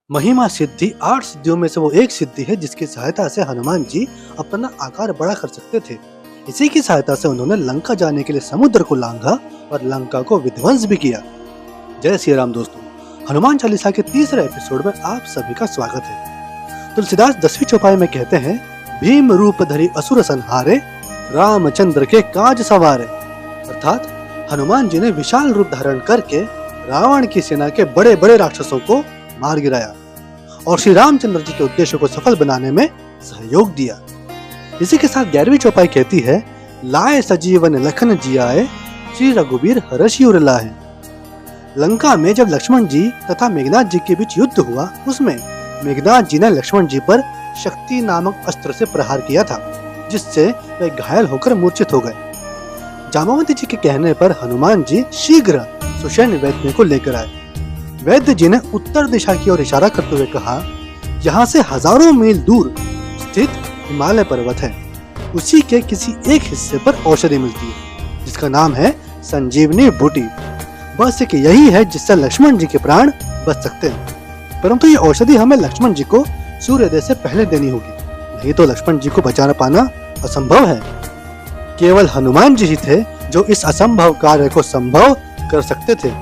महिमा सिद्धि 8 सिद्धियों में से वो एक सिद्धि है जिसकी सहायता से हनुमान जी अपना आकार बड़ा कर सकते थे। इसी की सहायता से उन्होंने लंका जाने के लिए समुद्र को लांघा और लंका को विध्वंस भी किया। जय श्री राम दोस्तों, हनुमान चालीसा के तीसरे एपिसोड में आप सभी का स्वागत है। तुलसीदास 10वीं चौपाई में कहते हैं, भीम रूप धरि असुर संहारे, रामचंद्र के काज सवारे। अर्थात हनुमान जी ने विशाल रूप धारण करके रावण की सेना के बड़े बड़े राक्षसों को मार गिराया और श्री रामचंद्र जी के उद्देश्य को सफल बनाने में सहयोग दिया। इसी के साथ 11वीं चौपाई कहती है, लाए सजीवन लखन जियाए, श्री रघुबीर हर्षि उर लाए। लंका में जब लक्ष्मण जी तथा मेघनाथ जी के बीच युद्ध हुआ, उसमें मेघनाथ जी ने लक्ष्मण जी पर शक्ति नामक अस्त्र से प्रहार किया था, जिससे वे घायल होकर मूर्छित हो गए। जामवंती जी के कहने पर हनुमान जी शीघ्र सुषेण वैद्य को लेकर आए। वैद्य जी ने उत्तर दिशा की ओर इशारा करते हुए कहा, यहाँ से हजारों मील दूर स्थित हिमालय पर्वत है, उसी के किसी एक हिस्से पर औषधि मिलती है जिसका नाम है संजीवनी बूटी। बस एक यही है जिससे लक्ष्मण जी के प्राण बच सकते हैं, परंतु ये औषधि हमें लक्ष्मण जी को सूर्योदय से पहले देनी होगी, नहीं तो लक्ष्मण जी को बचा पाना असंभव है। केवल हनुमान जी ही थे जो इस असंभव कार्य को संभव कर सकते थे।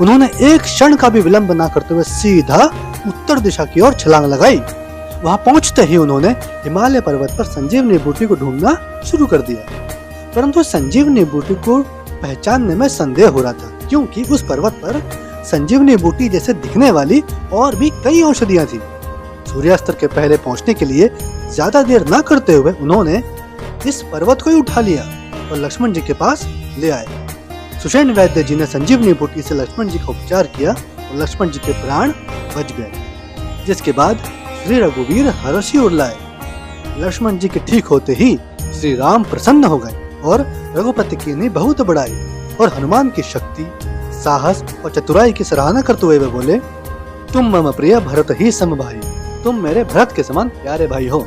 उन्होंने एक क्षण का भी विलंब न करते हुए सीधा उत्तर दिशा की ओर छलांग लगाई। वहां पहुंचते ही उन्होंने हिमालय पर्वत पर संजीवनी बूटी को ढूंढना शुरू कर दिया, परंतु संजीवनी बूटी को पहचानने में संदेह हो रहा था, क्योंकि उस पर्वत पर संजीवनी बूटी जैसे दिखने वाली और भी कई औषधियां थी। सूर्यास्त के पहले पहुंचने के लिए ज्यादा देर न करते हुए उन्होंने इस पर्वत को ही उठा लिया और लक्ष्मण जी के पास ले आए। सुषेण वैद्य जी ने संजीवनी बूटी से लक्ष्मण जी का उपचार किया और लक्ष्मण जी के प्राण बच गए, जिसके बाद श्री रघुबीर हर्षि उर लाए। लक्ष्मण जी के ठीक होते ही श्री राम प्रसन्न हो गए और रघुपति की ने बहुत बढ़ाई और हनुमान की शक्ति, साहस और चतुराई की सराहना करते हुए वे बोले, तुम मम प्रिय भरत ही सम भाई, तुम मेरे भरत के समान प्यारे भाई हो।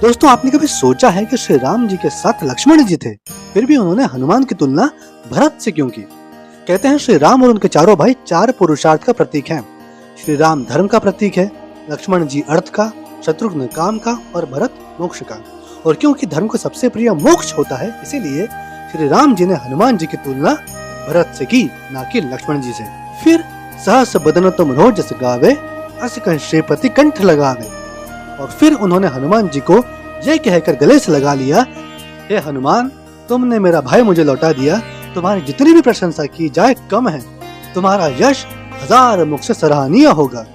दोस्तों, आपने कभी सोचा है कि श्री राम जी के साथ लक्ष्मण जी थे, फिर भी उन्होंने हनुमान की तुलना भरत से क्यों की? कहते हैं, श्री राम और उनके चारों भाई 4 पुरुषार्थ का प्रतीक हैं। श्री राम धर्म का प्रतीक है, लक्ष्मण जी अर्थ का, शत्रुघ्न काम का और भरत मोक्ष का। और क्योंकि धर्म को सबसे प्रिय मोक्ष होता है, इसीलिए श्री राम जी ने हनुमान जी की तुलना भरत से की, न कि लक्ष्मण जी से। फिर सहस बदन तुम रोजस गावे, अस कहि श्रीपति कंठ लगावे। और फिर उन्होंने हनुमान जी को यह कहकर गले से लगा लिया, हे हनुमान, तुमने मेरा भाई मुझे लौटा दिया, तुम्हारी जितनी भी प्रशंसा की जाए कम है, तुम्हारा यश 1000 मुख से सराहनीय होगा।